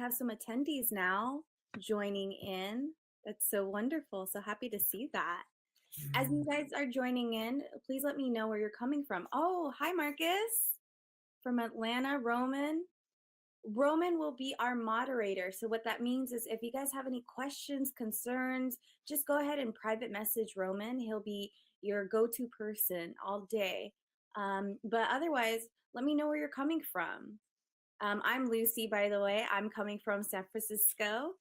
have some attendees now joining in. That's so wonderful. So happy to see that. As you guys are joining in, please let me know where you're coming from. Oh, hi, Marcus from Atlanta, Roman. Roman will be our moderator. So what that means is if you guys have any questions, concerns, just go ahead and private message Roman. He'll be your go-to person all day. But otherwise, let me know where you're coming from. I'm Lucy, by the way. I'm coming from San Francisco,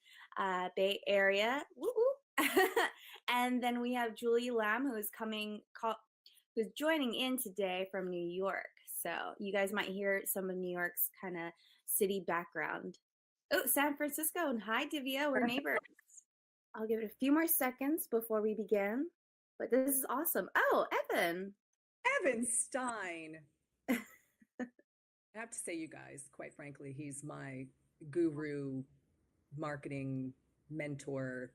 Bay Area. Woo-woo. And then we have Julie Lam, who's joining in today from New York. So you guys might hear some of New York's kind of city background. Oh, San Francisco, and hi, Divya, we're neighbors. I'll give it a few more seconds before we begin, but this is awesome. Oh, Evan. Evan Stein. I have to say, you guys, quite frankly, he's my guru, marketing mentor.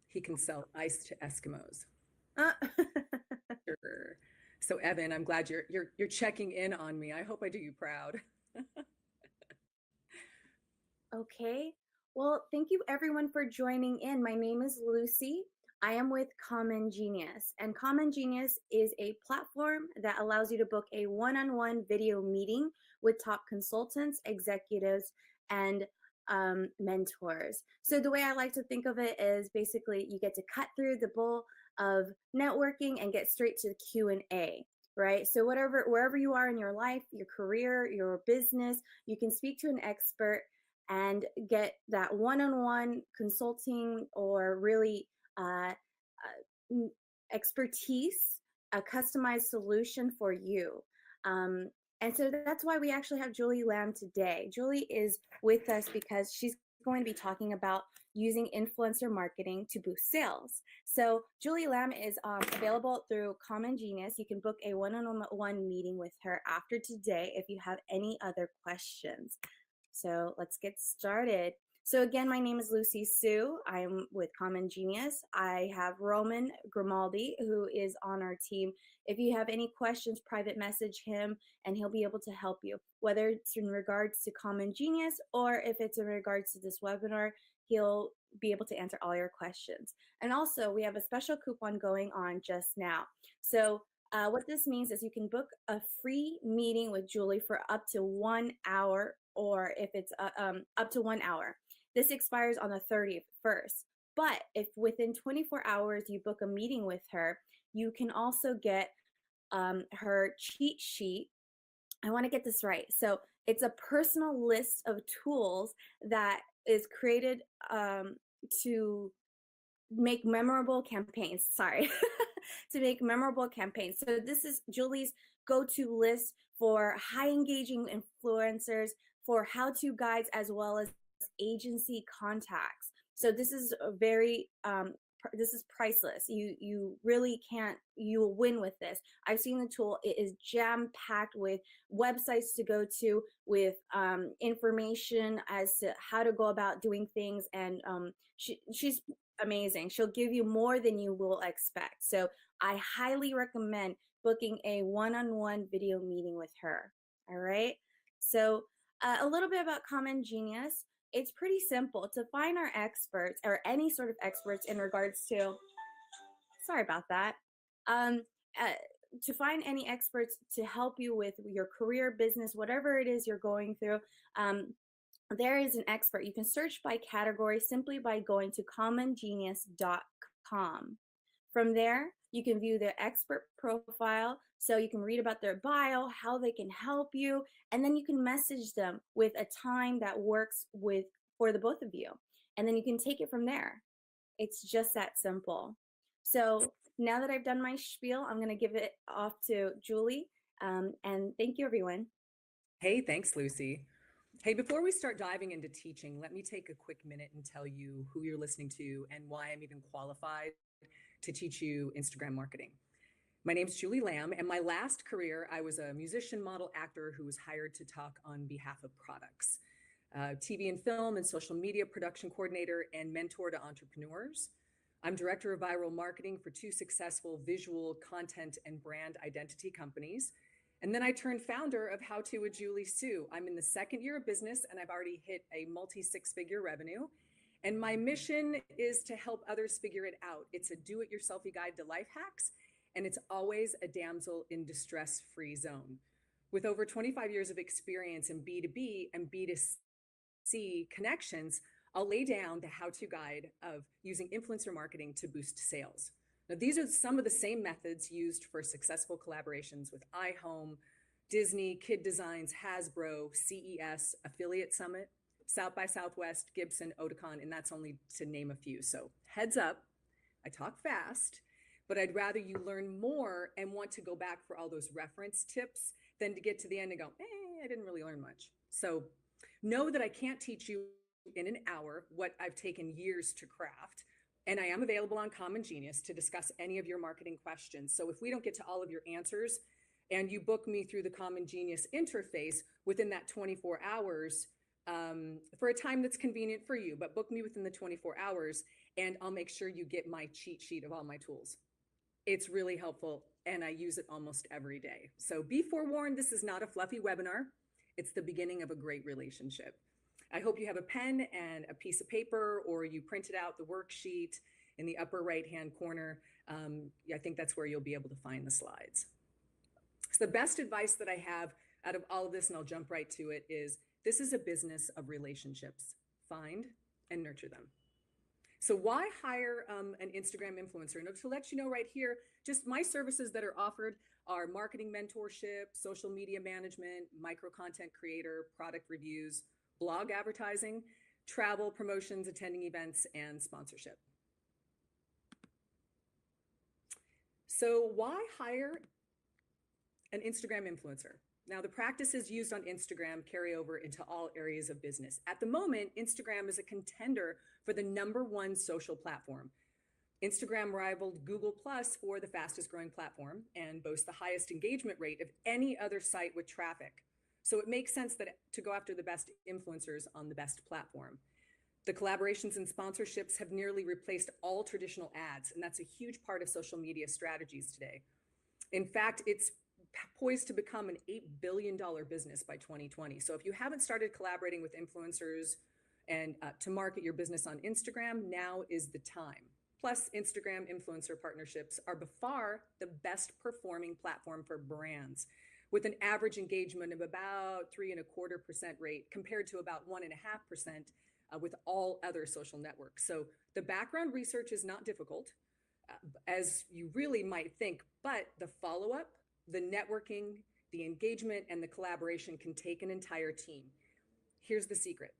He can sell ice to Eskimos. Sure. So Evan, I'm glad you're checking in on me. I hope I do you proud. Okay. Well, thank you everyone for joining in. My name is Lucy. I am with CommonGenius, and CommonGenius is a platform that allows you to book a one-on-one video meeting with top consultants, executives, and mentors. So the way I like to think of it is basically you get to cut through the bull of networking and get straight to the Q&A, right? So wherever you are in your life, your career, your business, you can speak to an expert and get that one-on-one consulting or really expertise, a customized solution for you. And so that's why we actually have Julie Lam today. Julie is with us because she's going to be talking about using influencer marketing to boost sales. So Julie Lam is available through CommonGenius. You can book a one-on-one meeting with her after today if you have any other questions. So let's get started. So again, my name is Lucy Sue. I'm with CommonGenius. I have Roman Grimaldi, who is on our team. If you have any questions, private message him and he'll be able to help you, whether it's in regards to CommonGenius or if it's in regards to this webinar, he'll be able to answer all your questions. And also we have a special coupon going on just now. So what this means is you can book a free meeting with Julie for up to 1 hour, or if it's up to 1 hour. This expires on the 31st. But if within 24 hours you book a meeting with her, you can also get her cheat sheet. I want to get this right. So it's a personal list of tools that is created to make memorable campaigns. Sorry. To make memorable campaigns. So this is Julie's go-to list for high engaging influencers, for how-to guides, as well as agency contacts. So this is this is priceless. You really can't, you will win with this. I've seen the tool. It is jam-packed with websites to go to, with information as to how to go about doing things. And she's amazing. She'll give you more than you will expect. So I highly recommend booking a one-on-one video meeting with her. All right. So a little bit about CommonGenius. It's pretty simple to find our experts, or any sort of experts in regards to, sorry about that, to find any experts to help you with your career, business, whatever it is you're going through. There is an expert. You can search by category simply by going to commongenius.com. From there, you can view their expert profile, so you can read about their bio, how they can help you, and then you can message them with a time that works for the both of you. And then you can take it from there. It's just that simple. So now that I've done my spiel, I'm going to give it off to Julie. And thank you, everyone. Hey, thanks, Lucy. Hey, before we start diving into teaching, let me take a quick minute and tell you who you're listening to and why I'm even qualified to teach you Instagram marketing. My name's Julie Lam, and my last career, I was a musician, model, actor who was hired to talk on behalf of products, TV and film and social media production coordinator and mentor to entrepreneurs. I'm director of viral marketing for 2 successful visual content and brand identity companies. And then I turned founder of How To with Julie Sue. I'm in the second year of business and I've already hit a multi-six-figure revenue. And my mission is to help others figure it out. It's a do-it-yourselfy guide to life hacks, and it's always a damsel in distress-free zone. With over 25 years of experience in B2B and B2C connections, I'll lay down the how-to guide of using influencer marketing to boost sales. Now, these are some of the same methods used for successful collaborations with iHome, Disney, Kid Designs, Hasbro, CES, Affiliate Summit, South by Southwest, Gibson, Oticon, and that's only to name a few. So heads up, I talk fast, but I'd rather you learn more and want to go back for all those reference tips than to get to the end and go, I didn't really learn much. So know that I can't teach you in an hour what I've taken years to craft. And I am available on CommonGenius to discuss any of your marketing questions. So if we don't get to all of your answers and you book me through the CommonGenius interface within that 24 hours, for a time that's convenient for you, but book me within the 24 hours and I'll make sure you get my cheat sheet of all my tools. It's really helpful and I use it almost every day. So be forewarned, this is not a fluffy webinar. It's the beginning of a great relationship. I hope you have a pen and a piece of paper or you printed out the worksheet in the upper right-hand corner. I think that's where you'll be able to find the slides. So the best advice that I have out of all of this, and I'll jump right to it, is this is a business of relationships. Find and nurture them. So why hire an Instagram influencer? And to let you know right here, just my services that are offered are marketing mentorship, social media management, micro content creator, product reviews, blog advertising, travel, promotions, attending events, and sponsorship. So why hire an Instagram influencer? Now, the practices used on Instagram carry over into all areas of business. At the moment, Instagram is a contender for the #1 social platform. Instagram rivaled Google Plus for the fastest growing platform and boasts the highest engagement rate of any other site with traffic. So it makes sense that to go after the best influencers on the best platform. The collaborations and sponsorships have nearly replaced all traditional ads, and that's a huge part of social media strategies today. In fact, it's poised to become an $8 billion business by 2020. So if you haven't started collaborating with influencers and to market your business on Instagram, now is the time. Plus, Instagram influencer partnerships are by far the best performing platform for brands, with an average engagement of about 3.25% rate compared to about 1.5% with all other social networks. So the background research is not difficult, as you really might think, but the follow-up, the networking, the engagement, and the collaboration can take an entire team. Here's the secret.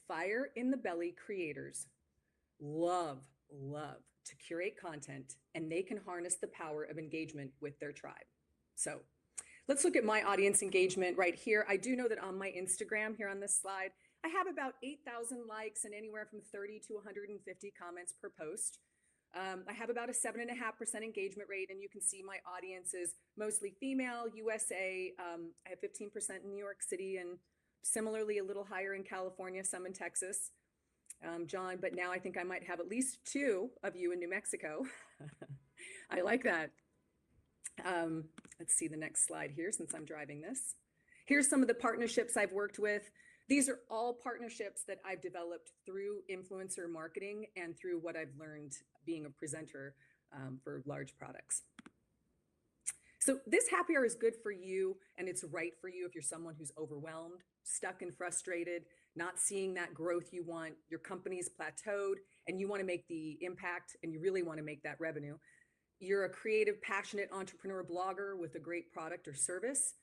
Fire in the belly creators love to curate content, and they can harness the power of engagement with their tribe. So let's look at my audience engagement right here. I do know that on my Instagram here on this slide, I have about 8,000 likes and anywhere from 30 to 150 comments per post. I have about a 7.5% engagement rate, and you can see my audience is mostly female, USA. I have 15% in New York City, and similarly a little higher in California, some in Texas. John, but now I think I might have at least 2 of you in New Mexico. I like that. Let's see the next slide here since I'm driving this. Here's some of the partnerships I've worked with. These are all partnerships that I've developed through influencer marketing and through what I've learned being a presenter for large products. So this happy hour is good for you, and it's right for you if you're someone who's overwhelmed, stuck and frustrated, not seeing that growth you want, your company's plateaued, and you want to make the impact, and you really want to make that revenue. You're a creative, passionate entrepreneur blogger with a great product or service.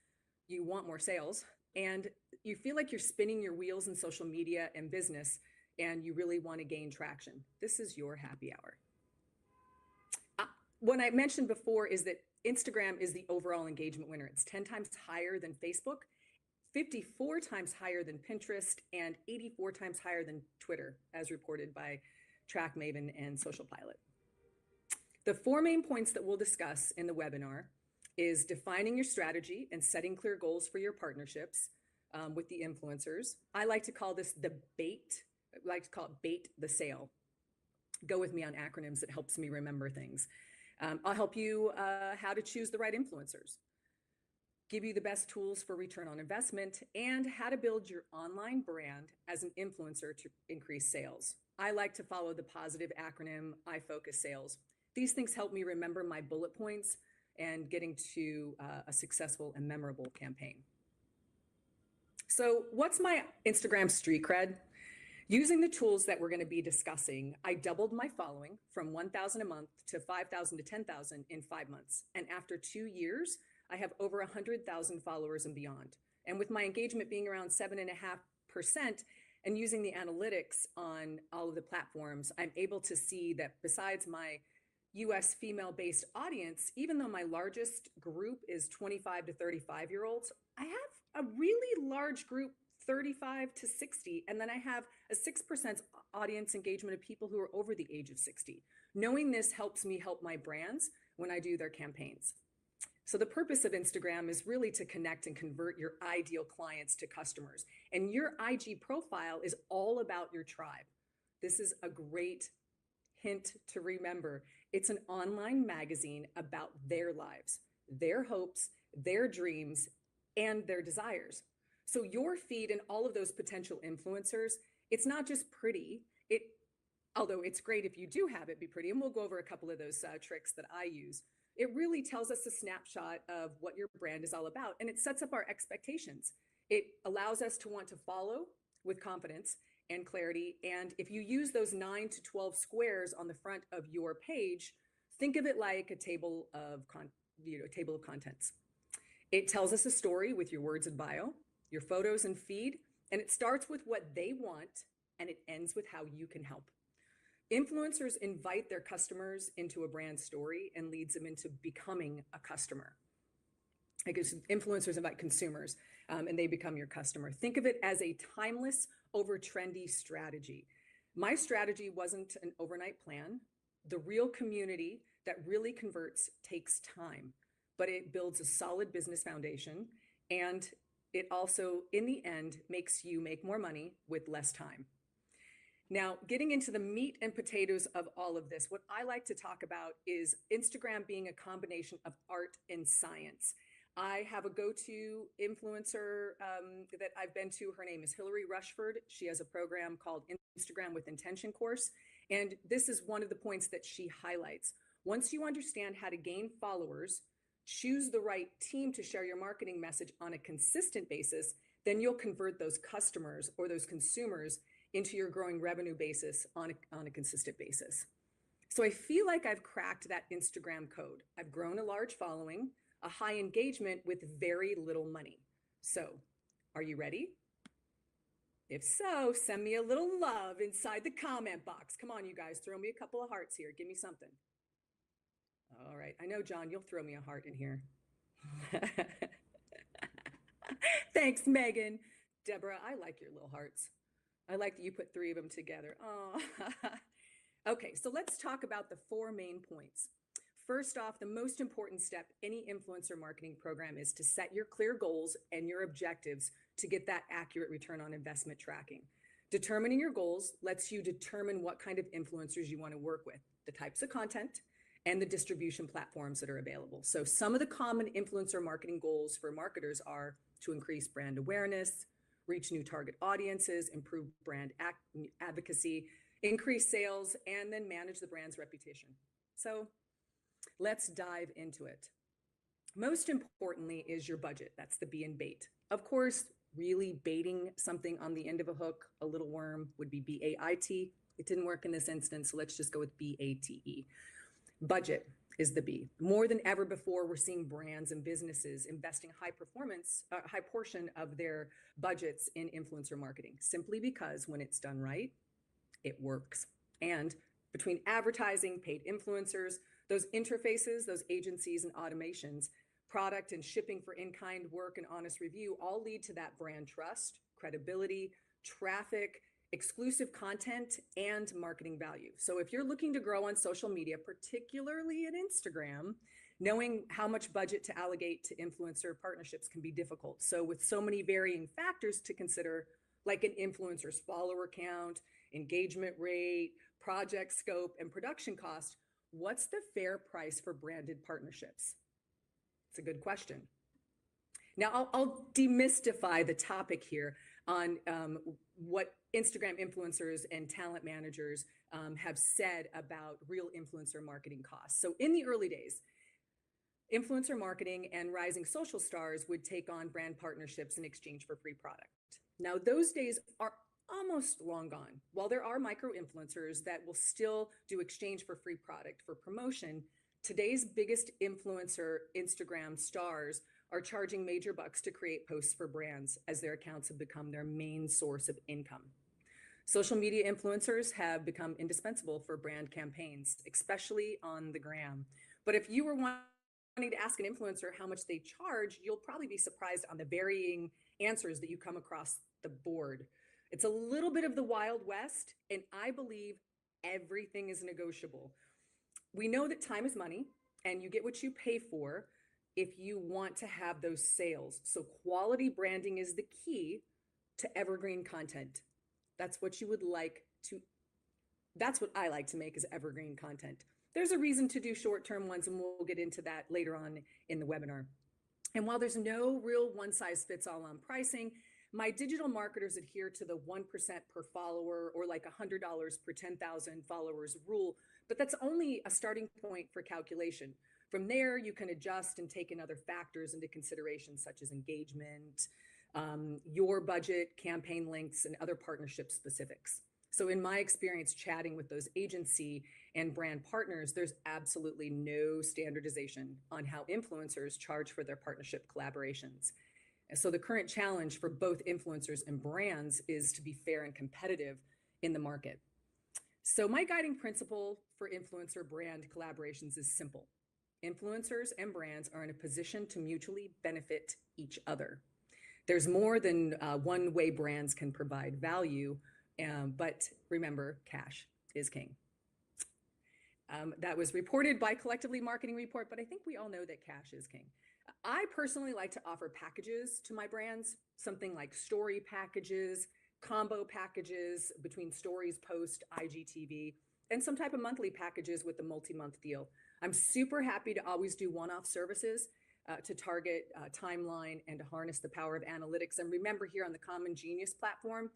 You want more sales, and you feel like you're spinning your wheels in social media and business, and you really want to gain traction. This is your happy hour. What I mentioned before is that Instagram is the overall engagement winner. It's 10 times higher than Facebook, 54 times higher than Pinterest, and 84 times higher than Twitter, as reported by TrackMaven and Social Pilot. The 4 main points that we'll discuss in the webinar is defining your strategy and setting clear goals for your partnerships with the influencers. I like to call this the B.A.T.E. I like to call it B.A.T.E. the sale. Go with me on acronyms. It helps me remember things. I'll help you how to choose the right influencers. give you the best tools for return on investment, and how to build your online brand as an influencer to increase sales. I like to follow the positive acronym I.F.O.C.U.S.A.L.E.S. These things help me remember my bullet points and getting to a successful and memorable campaign. So what's my Instagram street cred? Using the tools that we're going to be discussing, I doubled my following from 1,000 a month to 5,000 to 10,000 in 5 months. And after 2 years, I have over 100,000 followers and beyond. And with my engagement being around 7.5% and using the analytics on all of the platforms, I'm able to see that besides my US female-based audience, even though my largest group is 25 to 35-year-olds, I have a really large group 35 to 60, and then I have a 6% audience engagement of people who are over the age of 60. Knowing this helps me help my brands when I do their campaigns. So the purpose of Instagram is really to connect and convert your ideal clients to customers. And your IG profile is all about your tribe. This is a great hint to remember. It's an online magazine about their lives, their hopes, their dreams, and their desires. So your feed and all of those potential influencers, it's not just pretty. Although it's great if you do have it be pretty, and we'll go over a couple of those tricks that I use. It really tells us a snapshot of what your brand is all about, and it sets up our expectations. It allows us to want to follow with confidence and clarity. And if you use those 9 to 12 squares on the front of your page, think of it like a table of contents. It tells us a story with your words and bio, your photos and feed, and it starts with what they want and it ends with how you can help. Influencers invite their customers into a brand story and leads them into becoming a customer. I guess influencers invite consumers and they become your customer. Think of it as a timeless over trendy strategy. My strategy wasn't an overnight plan. The real community that really converts takes time, but it builds a solid business foundation, and it also, in the end, makes you make more money with less time. Now, getting into the meat and potatoes of all of this, what I like to talk about is Instagram being a combination of art and science. I have a go-to influencer that I've been to. Her name is Hillary Rushford. She has a program called Instagram with Intention course. And this is one of the points that she highlights. Once you understand how to gain followers, choose the right team to share your marketing message on a consistent basis, then you'll convert those customers or those consumers into your growing revenue basis on a consistent basis. So I feel like I've cracked that Instagram code. I've grown a large following, a high engagement with very little money. So are you ready? If so, send me a little love inside the comment box. Come on, you guys, throw me a couple of hearts here. Give me something. All right. I know, John, you'll throw me a heart in here. Thanks, Megan. Deborah, I like your little hearts. I like that you put 3 of them together. Oh. Okay, so let's talk about the 4 main points. First off, the most important step any influencer marketing program is to set your clear goals and your objectives to get that accurate return on investment tracking. Determining your goals lets you determine what kind of influencers you want to work with, the types of content, and the distribution platforms that are available. So some of the common influencer marketing goals for marketers are to increase brand awareness, reach new target audiences, improve brand advocacy, increase sales, and then manage the brand's reputation. So let's dive into it. Most importantly is your budget. That's the B in bait. Of course, really baiting something on the end of a hook, a little worm, would be B.A.T.E. It didn't work in this instance, so let's just go with B.A.T.E. Budget is the B. More than ever before, we're seeing brands and businesses investing high portion of their budgets in influencer marketing, simply because when it's done right, it works. And between advertising, paid influencers, those interfaces, those agencies and automations, product and shipping for in-kind work and honest review all lead to that brand trust, credibility, traffic, exclusive content, and marketing value. So if you're looking to grow on social media, particularly at Instagram, knowing how much budget to allocate to influencer partnerships can be difficult. So with so many varying factors to consider, like an influencer's follower count, engagement rate, project scope, and production cost, what's the fair price for branded partnerships? It's a good question. Now, I'll demystify the topic here on what Instagram influencers and talent managers have said about real influencer marketing costs. So, in the early days, influencer marketing and rising social stars would take on brand partnerships in exchange for free product. Now, those days are almost long gone. While there are micro influencers that will still do exchange for free product for promotion, today's biggest influencer Instagram stars are charging major bucks to create posts for brands as their accounts have become their main source of income. Social media influencers have become indispensable for brand campaigns, especially on the gram. But if you were wanting to ask an influencer how much they charge, you'll probably be surprised on the varying answers that you come across the board. It's a little bit of the Wild West, and I believe everything is negotiable. We know that time is money, and you get what you pay for if you want to have those sales. So quality branding is the key to evergreen content. That's what you would like to, that's what I like to make is evergreen content. There's a reason to do short-term ones, and we'll get into that later on in the webinar. And while there's no real one-size-fits-all on pricing, my digital marketers adhere to the 1% per follower or like $100 per 10,000 followers rule, but that's only a starting point for calculation. From there, you can adjust and take in other factors into consideration, such as engagement, your budget, campaign lengths, and other partnership specifics. So in my experience chatting with those agency and brand partners, there's absolutely no standardization on how influencers charge for their partnership collaborations. And so the current challenge for both influencers and brands is to be fair and competitive in the market. So my guiding principle for influencer brand collaborations is simple. Influencers and brands are in a position to mutually benefit each other. There's more than one way brands can provide value, but remember, cash is king. That was reported by Collectively Marketing Report, but I think we all know that cash is king. I personally like to offer packages to my brands, something like story packages, combo packages between stories, post, IGTV, and some type of monthly packages with a multi-month deal. I'm super happy to always do one-off services to target timeline and to harness the power of analytics. And remember, here on the CommonGenius platform,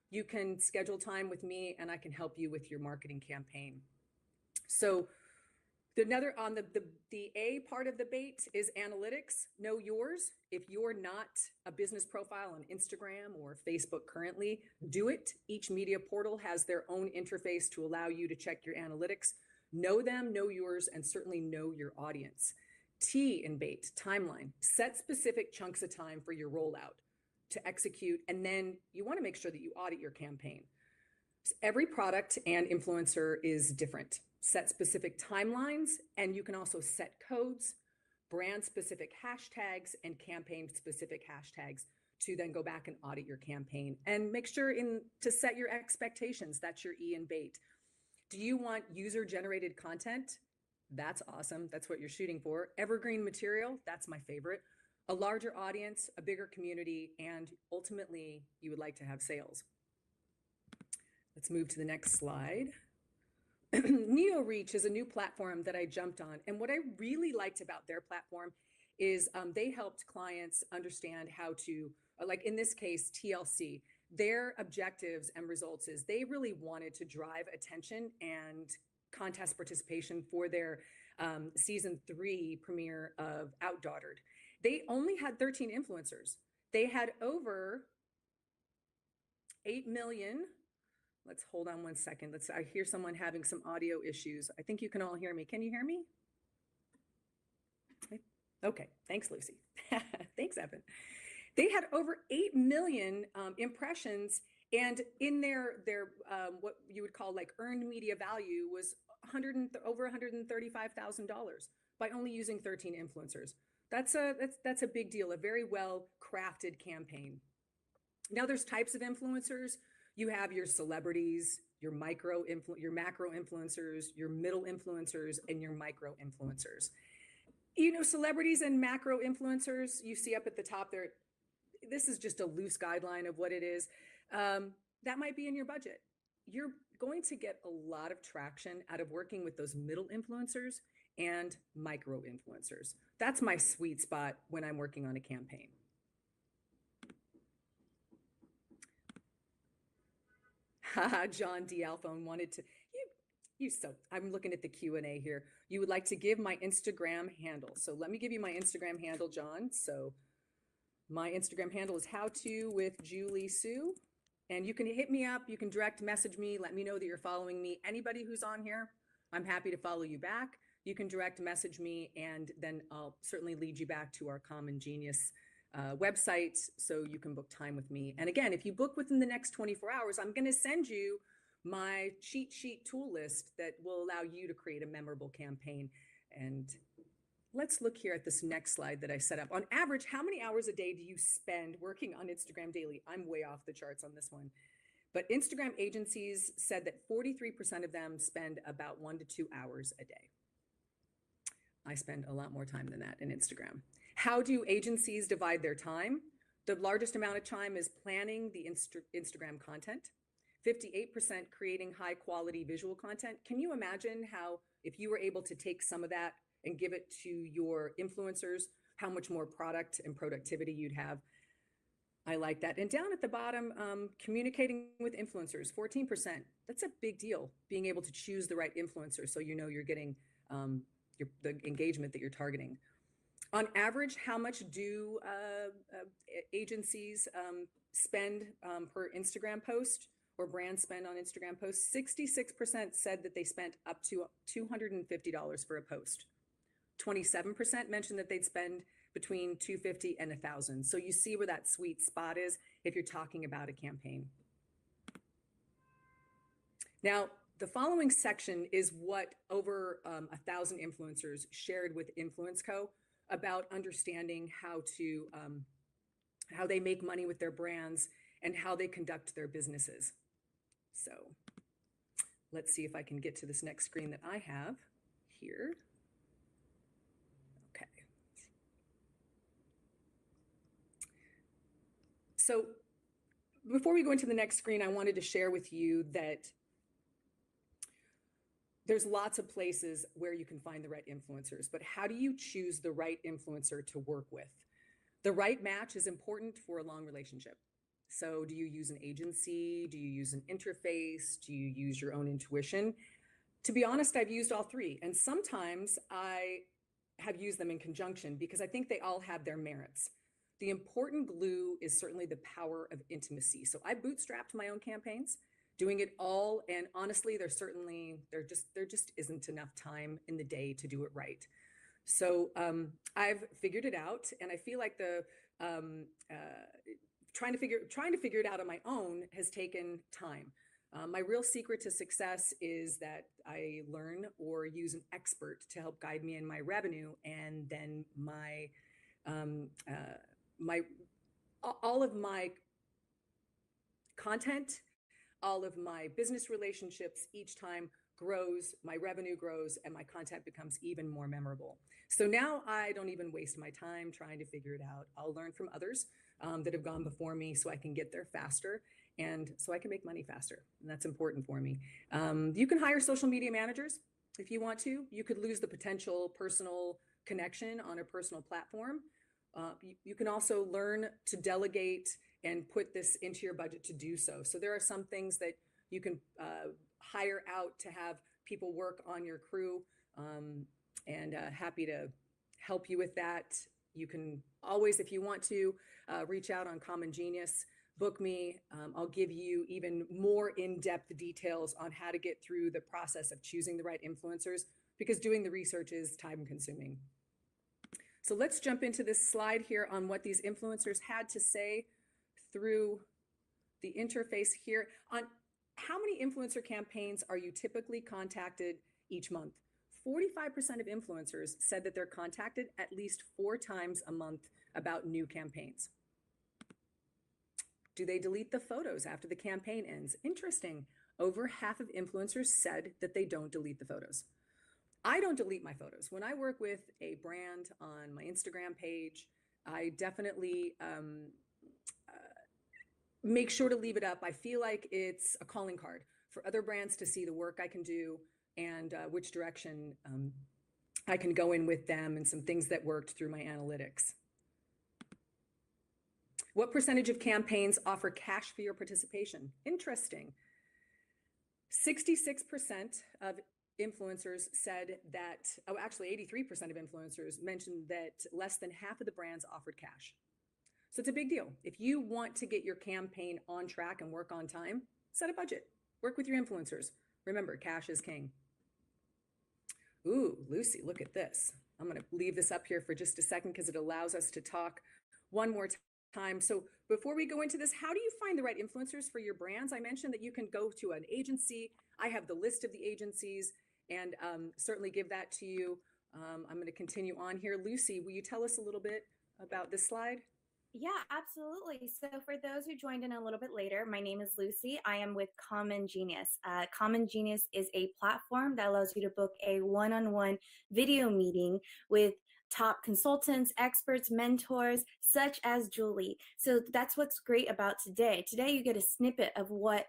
you can schedule time with me and I can help you with your marketing campaign. So another on the A part of the B.A.T.E is analytics. Know yours. If you're not a business profile on Instagram or Facebook currently, do it. Each media portal has their own interface to allow you to check your analytics. Know them, know yours, and certainly know your audience. T in B.A.T.E, timeline. Set specific chunks of time for your rollout to execute, and then you want to make sure that you audit your campaign. Every product and influencer is different. Set specific timelines, and you can also set codes, brand specific hashtags, and campaign specific hashtags to then go back and audit your campaign and make sure to set your expectations. That's your E in B.A.T.E. Do you want user generated content? That's awesome. That's what you're shooting for. Evergreen material, that's my favorite. A larger audience, a bigger community, and ultimately you would like to have sales. Let's move to the next slide. NeoReach is a new platform that I jumped on. And what I really liked about their platform is they helped clients understand how to, like in this case, TLC, their objectives and results is they really wanted to drive attention and contest participation for their season 3 premiere of Outdaughtered. They only had 13 influencers. They had over 8 million. Let's hold on one second. I hear someone having some audio issues. I think you can all hear me. Can you hear me? Okay, thanks, Lucy. Thanks, Evan. They had over 8 million impressions, and in their what you would call like earned media value was over $135,000 by only using 13 influencers. That's a big deal, a very well crafted campaign. Now there's types of influencers. You have your celebrities, your macro influencers, your middle influencers, and your micro influencers. You know, celebrities and macro influencers, you see up at the top there, this is just a loose guideline of what it is. That might be in your budget. You're going to get a lot of traction out of working with those middle influencers and micro influencers. That's my sweet spot when I'm working on a campaign. John D. Alphone wanted to, I'm looking at the Q&A here. You would like to give my Instagram handle. So let me give you my Instagram handle, John. So my Instagram handle is howtowithjuliesue. And you can hit me up. You can direct message me. Let me know that you're following me. Anybody who's on here, I'm happy to follow you back. You can direct message me, and then I'll certainly lead you back to our CommonGenius website so you can book time with me. And again, if you book within the next 24 hours, I'm going to send you my cheat sheet tool list that will allow you to create a memorable campaign. And let's look here at this next slide that I set up. On average, how many hours a day do you spend working on Instagram daily? I'm way off the charts on this one. But Instagram agencies said that 43% of them spend about 1 to 2 hours a day. I spend a lot more time than that in Instagram. How do agencies divide their time? The largest amount of time is planning the Instagram content. 58% creating high quality visual content. Can you imagine how, if you were able to take some of that and give it to your influencers, how much more product and productivity you'd have? I like that. And down at the bottom, communicating with influencers, 14%. That's a big deal, being able to choose the right influencer so you know you're getting the engagement that you're targeting. On average, how much do agencies spend per Instagram post, or brands spend on Instagram posts? 66% said that they spent up to $250 for a post. 27% mentioned that they'd spend between $250 and $1,000. So you see where that sweet spot is if you're talking about a campaign. Now, the following section is what over 1,000 influencers shared with InfluenceCo about understanding how they make money with their brands and how they conduct their businesses. So let's see if I can get to this next screen that I have here. Okay. So before we go into the next screen, I wanted to share with you that there's lots of places where you can find the right influencers, but how do you choose the right influencer to work with? The right match is important for a long relationship. So do you use an agency? Do you use an interface? Do you use your own intuition? To be honest, I've used all three. And sometimes I have used them in conjunction because I think they all have their merits. The important glue is certainly the power of intimacy. So I bootstrapped my own campaigns, doing it all. And honestly, there just isn't enough time in the day to do it right. So I've figured it out, and I feel like trying to figure it out on my own has taken time. My real secret to success is that I learn or use an expert to help guide me in my revenue, and then all of my content, all of my business relationships each time grows, my revenue grows, and my content becomes even more memorable. So now I don't even waste my time trying to figure it out. I'll learn from others that have gone before me so I can get there faster and so I can make money faster. And that's important for me. You can hire social media managers if you want to. You could lose the potential personal connection on a personal platform. You can also learn to delegate and put this into your budget to do so. So there are some things that you can hire out to have people work on your crew, and happy to help you with that. You can always, if you want to, reach out on CommonGenius, book me. I'll give you even more in-depth details on how to get through the process of choosing the right influencers, because doing the research is time consuming. So let's jump into this slide here on what these influencers had to say through the interface here. On how many influencer campaigns are you typically contacted each month? 45% of influencers said that they're contacted at least 4 times a month about new campaigns. Do they delete the photos after the campaign ends? Interesting. Over half of influencers said that they don't delete the photos. I don't delete my photos. When I work with a brand on my Instagram page, I definitely make sure to leave it up. I feel like it's a calling card for other brands to see the work I can do and which direction I can go in with them, and some things that worked through my analytics. What percentage of campaigns offer cash for your participation? Interesting. 66% of influencers said that, oh, actually 83% of influencers mentioned that less than half of the brands offered cash. So it's a big deal. If you want to get your campaign on track and work on time, set a budget, work with your influencers. Remember, cash is king. Ooh, Lucy, look at this. I'm going to leave this up here for just a second because it allows us to talk one more time. So before we go into this, how do you find the right influencers for your brands? I mentioned that you can go to an agency. I have the list of the agencies and certainly give that to you. I'm going to continue on here. Lucy, will you tell us a little bit about this slide? Yeah, absolutely. So, for those who joined in a little bit later, my name is Lucy. I am with CommonGenius. CommonGenius is a platform that allows you to book a one on one video meeting with top consultants, experts, mentors, such as Julie. So, that's what's great about today. Today, you get a snippet of what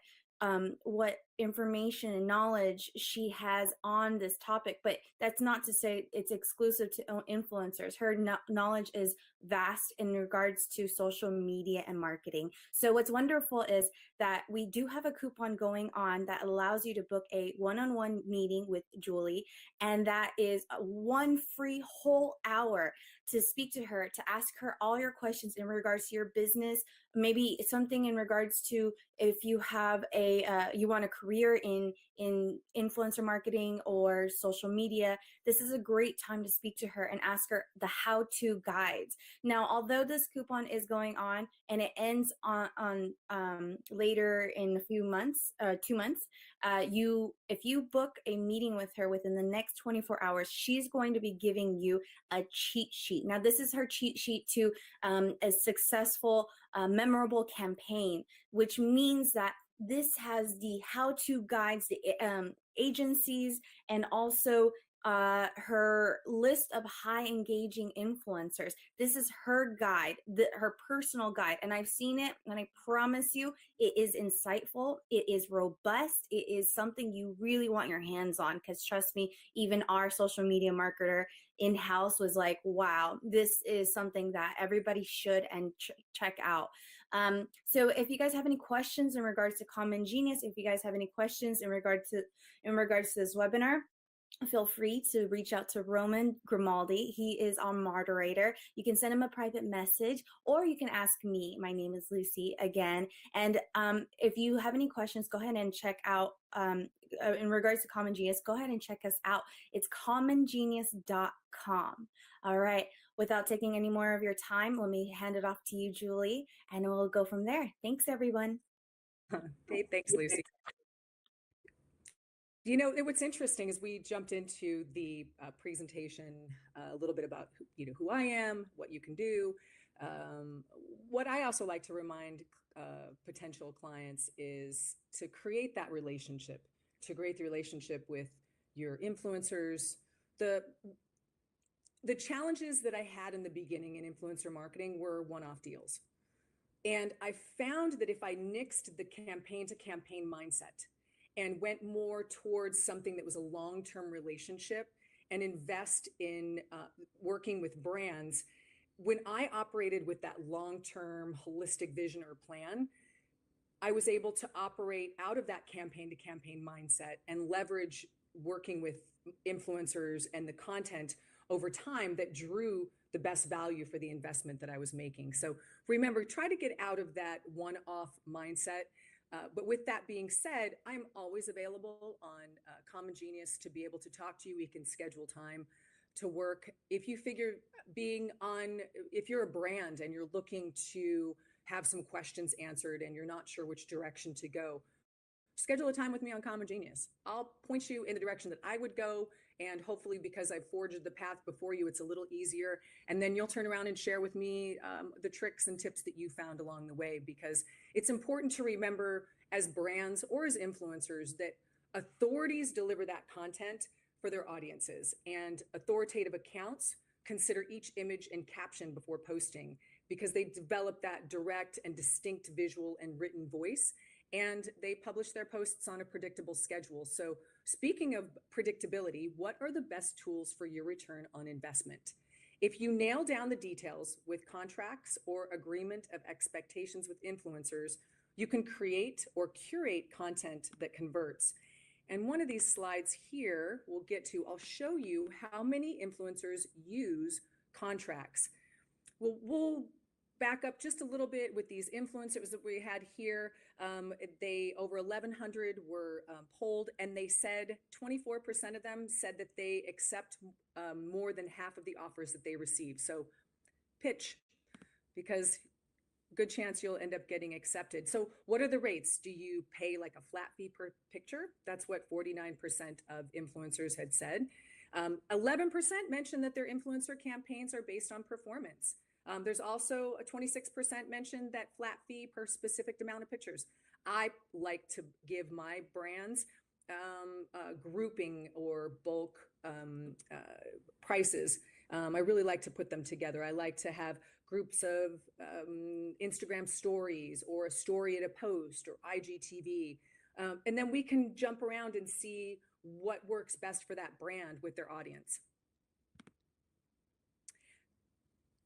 information and knowledge she has on this topic, but that's not to say it's exclusive to influencers. Her knowledge is vast in regards to social media and marketing. So what's wonderful is that we do have a coupon going on that allows you to book a one-on-one meeting with Julie, and that is one free whole hour to speak to her, to ask her all your questions in regards to your business, maybe something in regards to if you have you want a career in influencer marketing or social media. This is a great time to speak to her and ask her the how-to guides. Now, although this coupon is going on and it ends on later in a few months, 2 months, if you book a meeting with her within the next 24 hours, she's going to be giving you a cheat sheet. Now, this is her cheat sheet to a successful, memorable campaign, which means that this has the how-to guides, the agencies, and also her list of high engaging influencers. This is her guide, her personal guide, and I've seen it, and I promise you, it is insightful, it is robust, it is something you really want your hands on, because trust me, even our social media marketer in-house was like, wow, this is something that everybody should and check out. So if you guys have any questions in regards to CommonGenius, if you guys have any questions in regards to this webinar, feel free to reach out to Roman Grimaldi. He is our moderator. You can send him a private message, or you can ask me. My name is Lucy again. And if you have any questions, go ahead and check out, in regards to CommonGenius, go ahead and check us out. It's commongenius.com. All right. Without taking any more of your time, let me hand it off to you, Julie, and we'll go from there. Thanks, everyone. Hey, thanks, Lucy. You know, what's interesting is we jumped into the presentation a little bit about who I am, what you can do. What I also like to remind potential clients is to create that relationship, to create the relationship with your influencers. The challenges that I had in the beginning in influencer marketing were one-off deals. And I found that if I nixed the campaign to campaign mindset and went more towards something that was a long-term relationship and invest in working with brands, when I operated with that long-term holistic vision or plan, I was able to operate out of that campaign to campaign mindset and leverage working with influencers and the content over time that drew the best value for the investment that I was making. So remember, try to get out of that one-off mindset. But with that being said, I'm always available on CommonGenius to be able to talk to you. We can schedule time to work. If you figure if you're a brand and you're looking to have some questions answered and you're not sure which direction to go, schedule a time with me on CommonGenius. I'll point you in the direction that I would go. And hopefully, because I've forged the path before you, it's a little easier. And then you'll turn around and share with me the tricks and tips that you found along the way, because it's important to remember as brands or as influencers that authorities deliver that content for their audiences, and authoritative accounts consider each image and caption before posting, because they develop that direct and distinct visual and written voice, and they publish their posts on a predictable schedule. So speaking of predictability, what are the best tools for your return on investment? If you nail down the details with contracts or agreement of expectations with influencers, you can create or curate content that converts. And one of these slides here we'll get to, I'll show you how many influencers use contracts. We'll back up just a little bit with these influencers that we had here. They over 1,100 were polled, and they said 24% of them said that they accept more than half of the offers that they receive. So pitch, because good chance you'll end up getting accepted. So what are the rates? Do you pay like a flat fee per picture? That's what 49% of influencers had said. 11% mentioned that their influencer campaigns are based on performance. There's also a 26% mentioned that flat fee per specific amount of pictures. I like to give my brands grouping or bulk prices. I really like to put them together. I like to have groups of Instagram stories, or a story at a post, or Igtv. And then we can jump around and see what works best for that brand with their audience.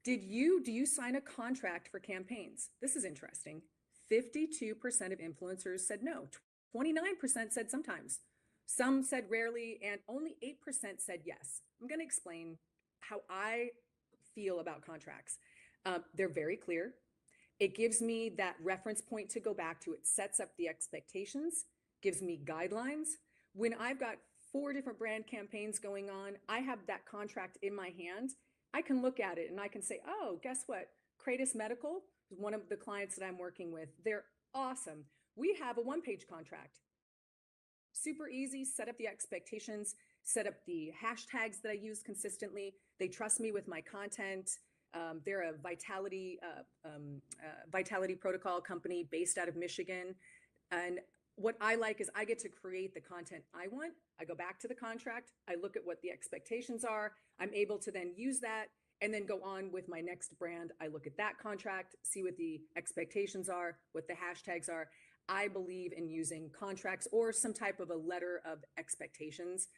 Do you sign a contract for campaigns? This is interesting. 52% of influencers said no. 29% said sometimes. Some said rarely, and only 8% said yes. I'm going to explain how I feel about contracts. They're very clear. It gives me that reference point to go back to. It sets up the expectations, gives me guidelines. When I've got 4 different brand campaigns going on, I have that contract in my hand. I can look at it and I can say, oh, guess what? Kratos Medical is one of the clients that I'm working with. They're awesome. We have a 1-page contract. Super easy, set up the expectations, set up the hashtags that I use consistently. They trust me with my content. They're a vitality protocol company based out of Michigan. And what I like is I get to create the content I want. I go back to the contract. I look at what the expectations are. I'm able to then use that and then go on with my next brand. I look at that contract, see what the expectations are, what the hashtags are. I believe in using contracts or some type of a letter of expectations.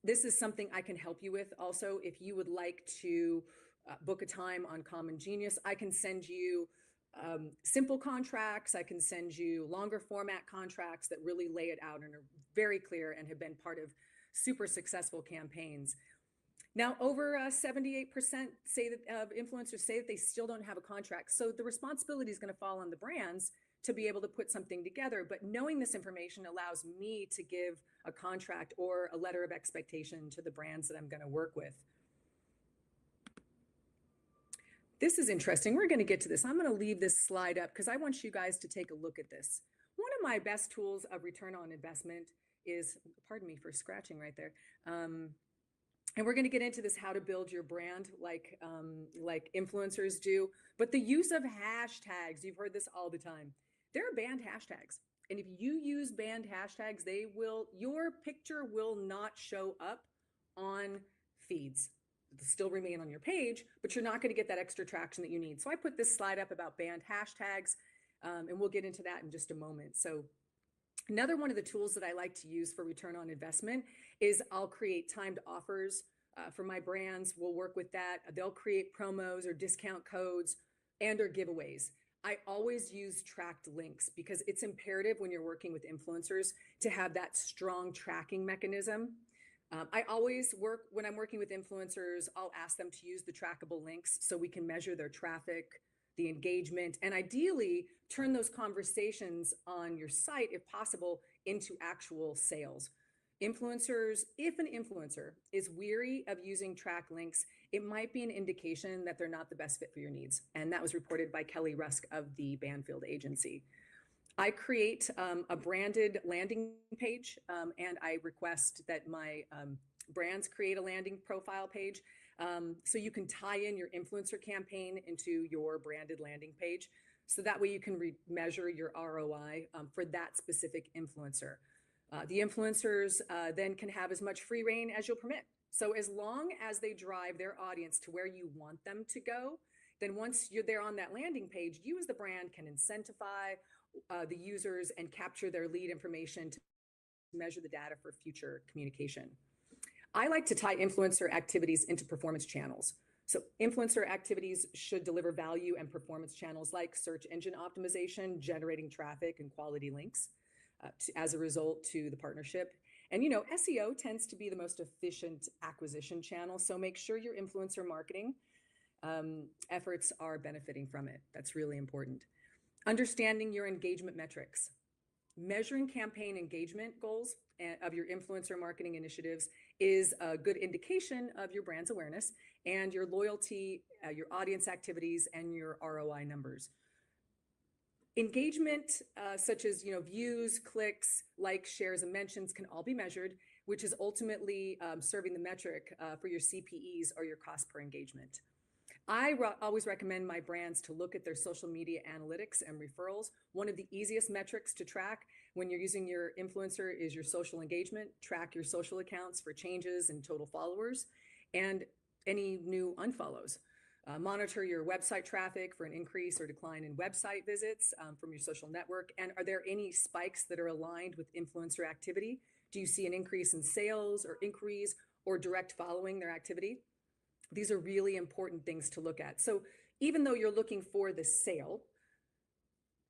This is something I can help you with. Also, if you would like to book a time on CommonGenius, I can send you simple contracts. I can send you longer format contracts that really lay it out and are very clear and have been part of super successful campaigns. Now, over 78% say that influencers say that they still don't have a contract. So the responsibility is going to fall on the brands to be able to put something together. But knowing this information allows me to give a contract or a letter of expectation to the brands that I'm going to work with. This is interesting. We're going to get to this. I'm going to leave this slide up because I want you guys to take a look at this. One of my best tools of return on investment is, pardon me for scratching right there. And we're going to get into this, how to build your brand like influencers do. But the use of hashtags, you've heard this all the time. There are banned hashtags. And if you use banned hashtags, your picture will not show up on feeds. It'll still remain on your page, but you're not going to get that extra traction that you need. So I put this slide up about banned hashtags, and we'll get into that in just a moment. So another one of the tools that I like to use for return on investment is I'll create timed offers for my brands. We'll work with that. They'll create promos or discount codes and or giveaways. I always use tracked links because it's imperative when you're working with influencers to have that strong tracking mechanism. I always work, when I'm working with influencers, I'll ask them to use the trackable links so we can measure their traffic, the engagement, and ideally turn those conversations on your site, if possible, into actual sales. Influencers, if an influencer is weary of using tracked links, it might be an indication that they're not the best fit for your needs. And that was reported by Kelly Rusk of the Banfield agency. I create a branded landing page, and I request that my brands create a landing profile page. So you can tie in your influencer campaign into your branded landing page. So that way you can measure your ROI for that specific influencer. The influencers then can have as much free reign as you'll permit. So as long as they drive their audience to where you want them to go, then once you're there on that landing page, you as the brand can incentivize the users and capture their lead information to measure the data for future communication. I like to tie influencer activities into performance channels. So influencer activities should deliver value and performance channels like search engine optimization, generating traffic and quality links as a result to the partnership. And SEO tends to be the most efficient acquisition channel. So make sure your influencer marketing efforts are benefiting from it. That's really important. Understanding your engagement metrics. Measuring campaign engagement goals of your influencer marketing initiatives is a good indication of your brand's awareness and your loyalty, your audience activities, and your ROI numbers. Engagement, such as views, clicks, likes, shares, and mentions, can all be measured, which is ultimately serving the metric for your CPEs, or your cost per engagement. I always recommend my brands to look at their social media analytics and referrals. One of the easiest metrics to track when you're using your influencer is your social engagement. Track your social accounts for changes in total followers and any new unfollows. Monitor your website traffic for an increase or decline in website visits from your social network. And are there any spikes that are aligned with influencer activity? Do you see an increase in sales or inquiries or direct following their activity? These are really important things to look at. So even though you're looking for the sale,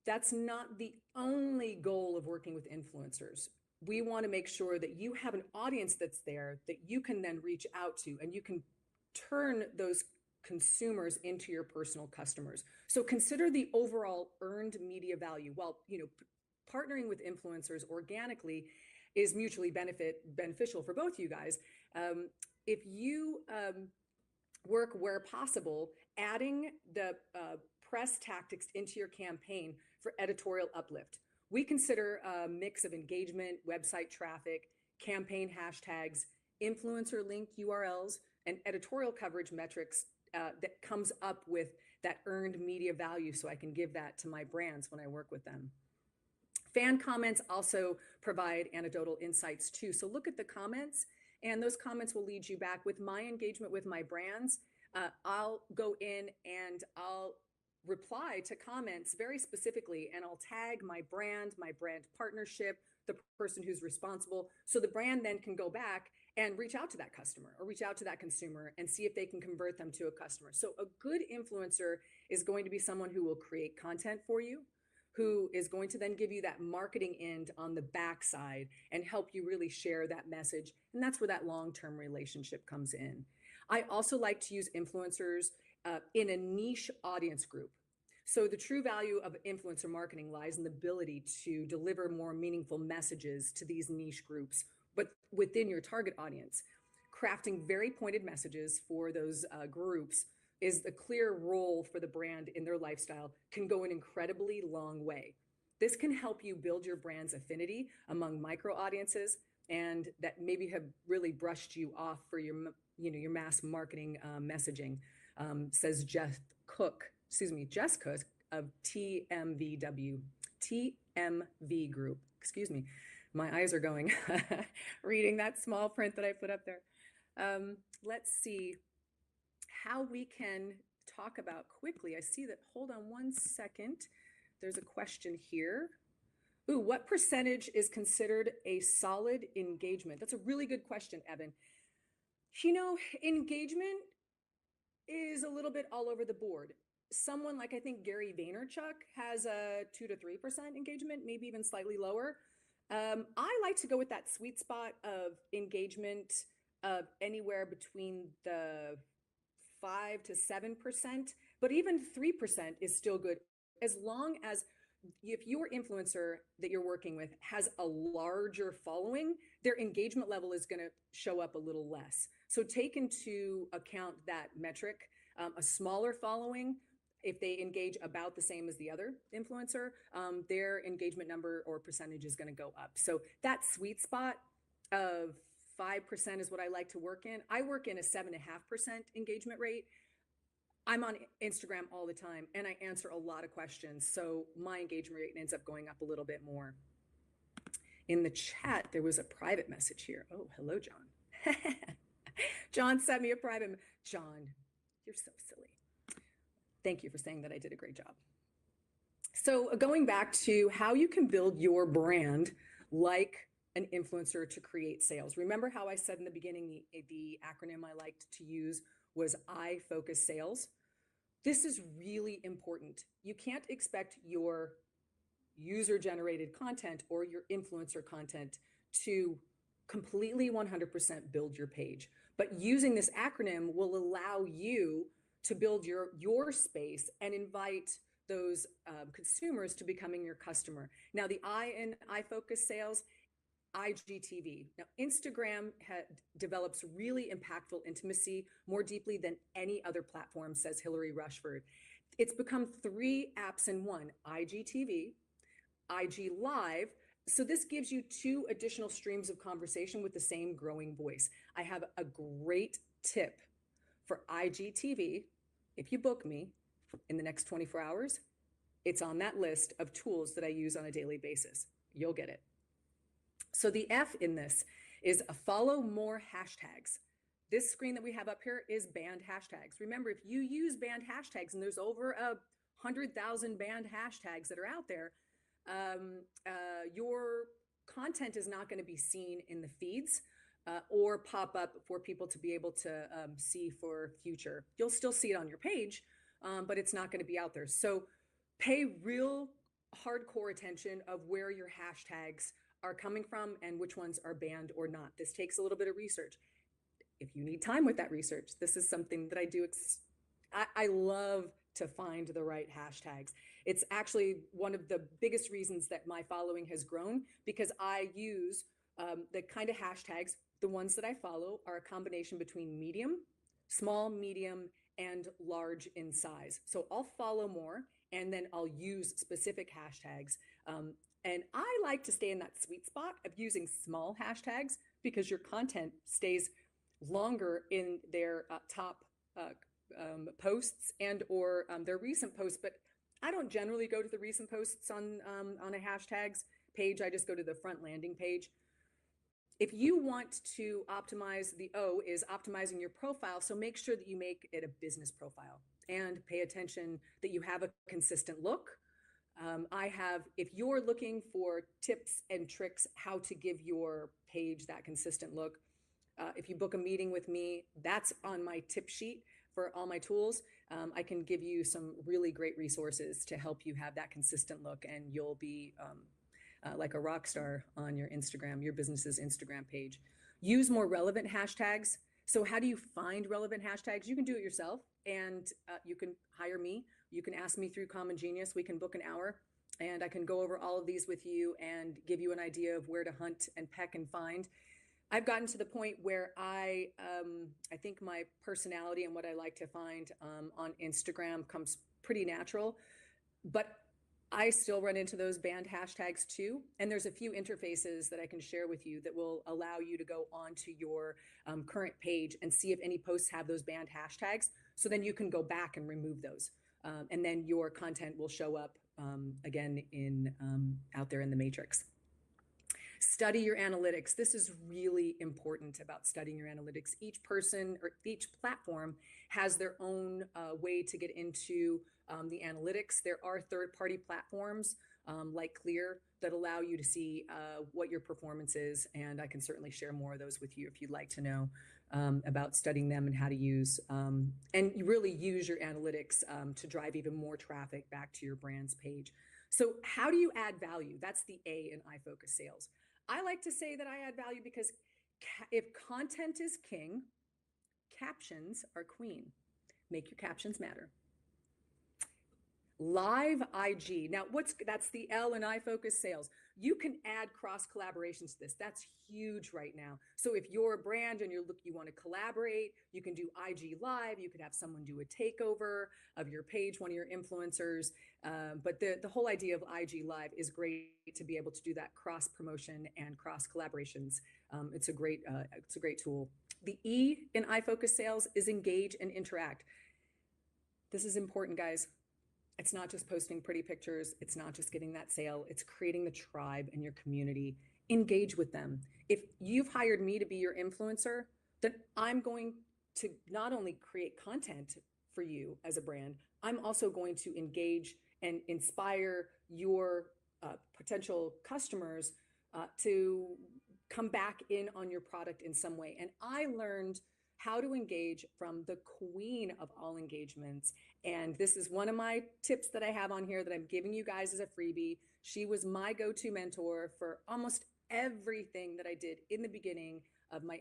that's not the only goal of working with influencers. We want to make sure that you have an audience that's there that you can then reach out to, and you can turn those consumers into your personal customers. So consider the overall earned media value. While partnering with influencers organically is mutually beneficial for both you guys. If you work where possible, adding the press tactics into your campaign for editorial uplift. We consider a mix of engagement, website traffic, campaign hashtags, influencer link URLs, and editorial coverage metrics that comes up with that earned media value, so I can give that to my brands when I work with them. Fan comments also provide anecdotal insights too. So look at the comments, and those comments will lead you back. With my engagement with my brands, I'll go in and I'll reply to comments very specifically, and I'll tag my brand partnership, the person who's responsible. So the brand then can go back and reach out to that customer or reach out to that consumer and see if they can convert them to a customer. So a good influencer is going to be someone who will create content for you, who is going to then give you that marketing end on the backside and help you really share that message. And that's where that long-term relationship comes in. I also like to use influencers in a niche audience group. So the true value of influencer marketing lies in the ability to deliver more meaningful messages to these niche groups, but within your target audience. Crafting very pointed messages for those groups is a clear role for the brand in their lifestyle, can go an incredibly long way. This can help you build your brand's affinity among micro audiences and that maybe have really brushed you off for your mass marketing messaging, says Jess Cook of TMV Group. Excuse me, my eyes are going reading that small print that I put up there. Let's see how we can talk about quickly. I see that, hold on one second. There's a question here. Ooh, what percentage is considered a solid engagement? That's a really good question, Evan. Engagement is a little bit all over the board. Someone like, I think Gary Vaynerchuk has a 2 to 3% engagement, maybe even slightly lower. I like to go with that sweet spot of engagement of anywhere between the 5 to 7%, but even 3% is still good, as long as if your influencer that you're working with has a larger following, their engagement level is going to show up a little less. So take into account that metric. A smaller following, if they engage about the same as the other influencer, their engagement number or percentage is going to go up. So that sweet spot of 5% is what I like to work in. I work in a 7.5% engagement rate. I'm on Instagram all the time and I answer a lot of questions. So my engagement rate ends up going up a little bit more. In the chat, there was a private message here. Oh, hello, John. John sent me a private. John, you're so silly. Thank you for saying that I did a great job. So going back to how you can build your brand like an influencer to create sales. Remember how I said in the beginning, the acronym I liked to use was I.F.O.C.U.S.A.L.E.S. This is really important. You can't expect your user-generated content or your influencer content to completely 100% build your page. But using this acronym will allow you to build your space and invite those consumers to becoming your customer. Now, the I in I.F.O.C.U.S. sales, IGTV. Now, Instagram develops really impactful intimacy more deeply than any other platform, says Hillary Rushford. It's become 3 apps in one: IGTV, IG Live. So this gives you 2 additional streams of conversation with the same growing voice. I have a great tip for IGTV. If you book me in the next 24 hours, it's on that list of tools that I use on a daily basis. You'll get it. So the F in this is follow more hashtags. This screen that we have up here is banned hashtags. Remember, if you use banned hashtags, and there's over 100,000 banned hashtags that are out there, your content is not going to be seen in the feeds or pop up for people to be able to see for future. You'll still see it on your page, but it's not going to be out there. So pay real hardcore attention of where your hashtags are coming from and which ones are banned or not. This takes a little bit of research. If you need time with that research, this is something that I do. I love to find the right hashtags. It's actually one of the biggest reasons that my following has grown, because I use the kind of hashtags. The ones that I follow are a combination between medium, small, medium, and large in size. So I'll follow more, and then I'll use specific hashtags. And I like to stay in that sweet spot of using small hashtags because your content stays longer in their top posts and or their recent posts. But I don't generally go to the recent posts on a hashtags page. I just go to the front landing page. If you want to optimize, the O is optimizing your profile. So make sure that you make it a business profile and pay attention that you have a consistent look. If you're looking for tips and tricks how to give your page that consistent look, if you book a meeting with me, that's on my tip sheet for all my tools. I can give you some really great resources to help you have that consistent look, and you'll be like a rock star on your Instagram, your business's Instagram page. Use more relevant hashtags. So how do you find relevant hashtags? You can do it yourself, and you can hire me. You can ask me through CommonGenius. We can book an hour, and I can go over all of these with you and give you an idea of where to hunt and peck and find. I've gotten to the point where I think my personality and what I like to find on Instagram comes pretty natural, but I still run into those banned hashtags too. And there's a few interfaces that I can share with you that will allow you to go onto your current page and see if any posts have those banned hashtags. So then you can go back and remove those. And then your content will show up again out there in the matrix. Study your analytics. This is really important about studying your analytics. Each person or each platform has their own way to get into the analytics. There are third-party platforms like Clear that allow you to see what your performance is, and I can certainly share more of those with you if you'd like to know about studying them and how to use and you really use your analytics to drive even more traffic back to your brand's page. So how do you add value? That's the A in I.F.O.C.U.S.A.L.E.S. I like to say that I add value because if content is king, captions are queen. Make your captions matter. Live IG. Now, that's the L in I.F.O.C.U.S.A.L.E.S. You can add cross collaborations to this. That's huge right now. So if you're a brand and you want to collaborate, you can do IG Live. You could have someone do a takeover of your page, one of your influencers. But the whole idea of IG Live is great to be able to do that cross promotion and cross collaborations. It's a great tool. The E in I.F.O.C.U.S.A.L.E.S. is engage and interact. This is important, guys. It's not just posting pretty pictures. It's not just getting that sale. It's creating the tribe in your community. Engage with them. If you've hired me to be your influencer, then I'm going to not only create content for you as a brand, I'm also going to engage and inspire your potential customers to come back in on your product in some way. And I learned how to engage from the queen of all engagements. And this is one of my tips that I have on here that I'm giving you guys as a freebie. She was my go-to mentor for almost everything that I did in the beginning of my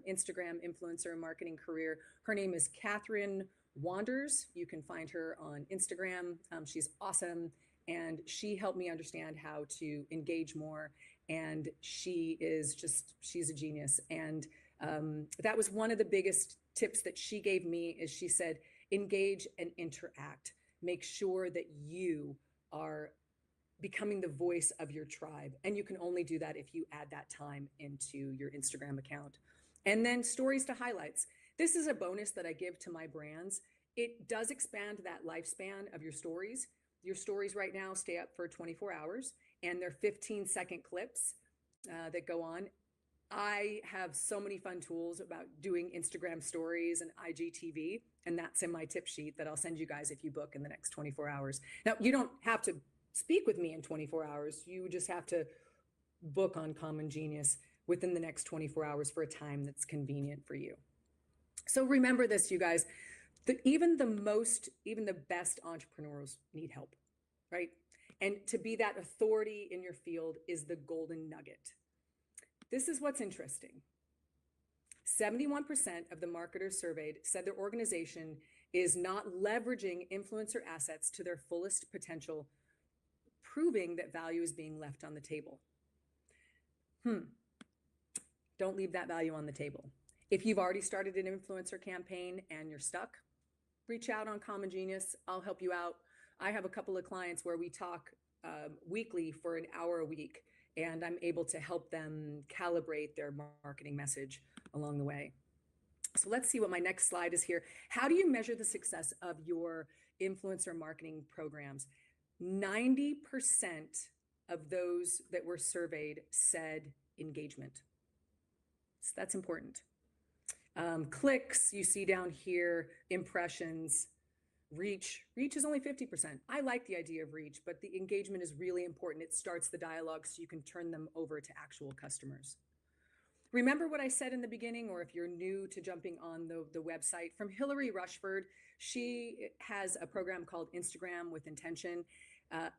Instagram influencer and marketing career. Her name is Catherine Wanders. You can find her on Instagram. She's awesome. And she helped me understand how to engage more. And she's a genius. And that was one of the biggest tips that she gave me is she said, engage and interact. Make sure that you are becoming the voice of your tribe. And you can only do that if you add that time into your Instagram account. And then stories to highlights. This is a bonus that I give to my brands. It does expand that lifespan of your stories. Your stories right now stay up for 24 hours and they're 15-second clips that go on. I have so many fun tools about doing Instagram stories and IGTV, and that's in my tip sheet that I'll send you guys if you book in the next 24 hours. Now, you don't have to speak with me in 24 hours. You just have to book on CommonGenius within the next 24 hours for a time that's convenient for you. So remember this, you guys, that even the best entrepreneurs need help, right? And to be that authority in your field is the golden nugget. This is what's interesting. 71% of the marketers surveyed said their organization is not leveraging influencer assets to their fullest potential, proving that value is being left on the table. Don't leave that value on the table. If you've already started an influencer campaign and you're stuck, reach out on CommonGenius. I'll help you out. I have a couple of clients where we talk weekly for an hour a week, and I'm able to help them calibrate their marketing message along the way. So let's see what my next slide is here. How do you measure the success of your influencer marketing programs? 90% of those that were surveyed said engagement. So that's important. Clicks, you see down here, impressions, reach is only 50%. I like the idea of reach, but the engagement is really important. It starts the dialogue so you can turn them over to actual customers. Remember what I said in the beginning, or if you're new to jumping on the website, from Hillary Rushford. She has a program called Instagram with Intention.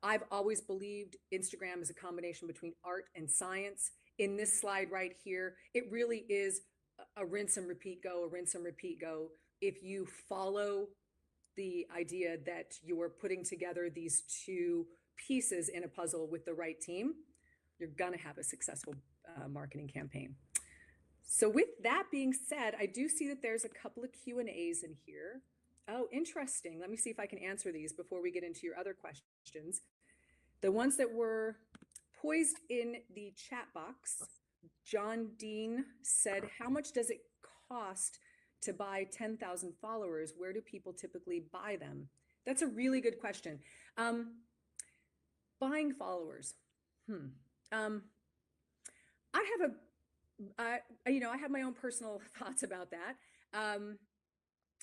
I've always believed Instagram is a combination between art and science. In this slide right here, it really is a rinse and repeat go, a rinse and repeat go. If you follow the idea that you're putting together these two pieces in a puzzle with the right team, you're gonna have a successful marketing campaign. So with that being said, I do see that there's a couple of Q&As in here. Oh, interesting. Let me see if I can answer these before we get into your other questions. The ones that were poised in the chat box, John Dean said, how much does it cost to buy 10,000 followers? Where do people typically buy them? That's a really good question. Buying followers. I have my own personal thoughts about that.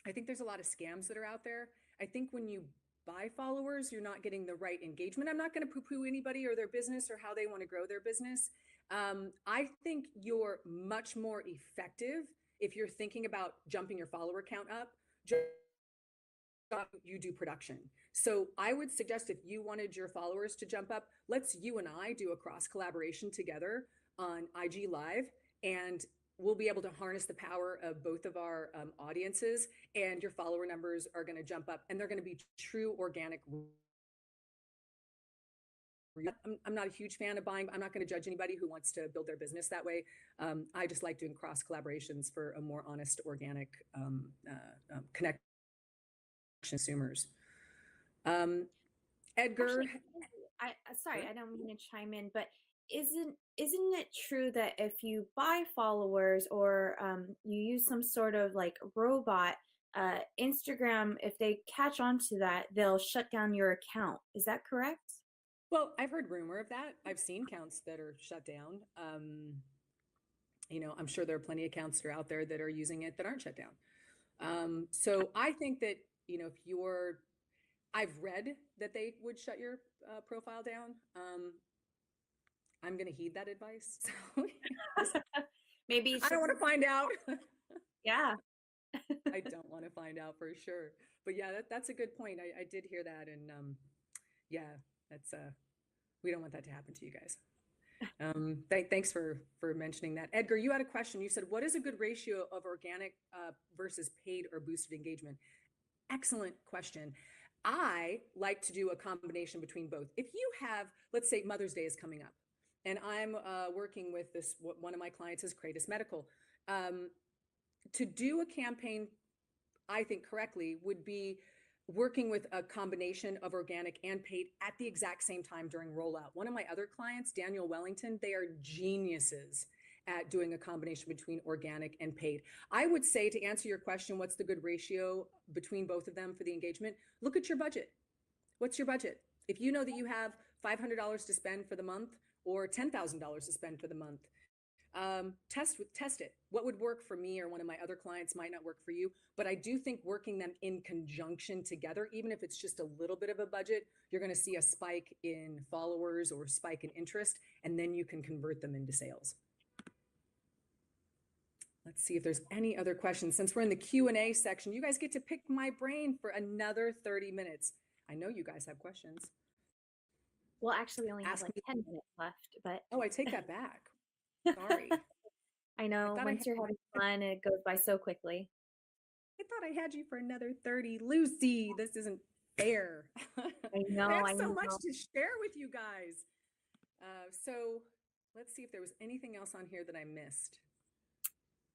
I think there's a lot of scams that are out there. I think when you buy followers, you're not getting the right engagement. I'm not going to poo-poo anybody or their business or how they want to grow their business. I think you're much more effective if you're thinking about jumping your follower count up. You do production. So I would suggest if you wanted your followers to jump up, let's you and I do a cross collaboration together on IG Live, and we'll be able to harness the power of both of our audiences, and your follower numbers are going to jump up, and they're going to be true organic. I'm not a huge fan of buying. I'm not going to judge anybody who wants to build their business that way. I just like doing cross collaborations for a more honest, organic connection to consumers. Edgar. Sorry, I don't mean to chime in, but isn't it true that if you buy followers or you use some sort of like robot, Instagram, if they catch on to that, they'll shut down your account? Is that correct? Well, I've heard rumor of that. I've seen accounts that are shut down. I'm sure there are plenty of accounts that are out there that are using it that aren't shut down. So I think that, if I've read that they would shut your profile down. I'm going to heed that advice. So Maybe I don't want to find out. Yeah. I don't want to find out for sure. But yeah, that's a good point. I did hear that. And yeah, that's we don't want that to happen to you guys. Thanks for mentioning that. Edgar, you had a question. You said, what is a good ratio of organic versus paid or boosted engagement? Excellent question. I like to do a combination between both. If you have, let's say Mother's Day is coming up, and I'm working with this, one of my clients is Kratos Medical. To do a campaign, I think correctly, would be working with a combination of organic and paid at the exact same time during rollout. One of my other clients, Daniel Wellington, they are geniuses at doing a combination between organic and paid. I would say, to answer your question, what's the good ratio between both of them for the engagement? Look at your budget. What's your budget? If you know that you have $500 to spend for the month or $10,000 to spend for the month, test it. What would work for me or one of my other clients might not work for you, but I do think working them in conjunction together, even if it's just a little bit of a budget, you're going to see a spike in followers or spike in interest, and then you can convert them into sales. Let's see if there's any other questions. Since we're in the Q&A section, you guys get to pick my brain for another 30 minutes. I know you guys have questions. Well, actually, we only have like 10 minutes left, but. Oh, I take that back. Sorry. I know, once you're having fun, it goes by so quickly. I thought I had you for another 30. Lucy, this isn't fair. I know. I have so much to share with you guys. So let's see if there was anything else on here that I missed.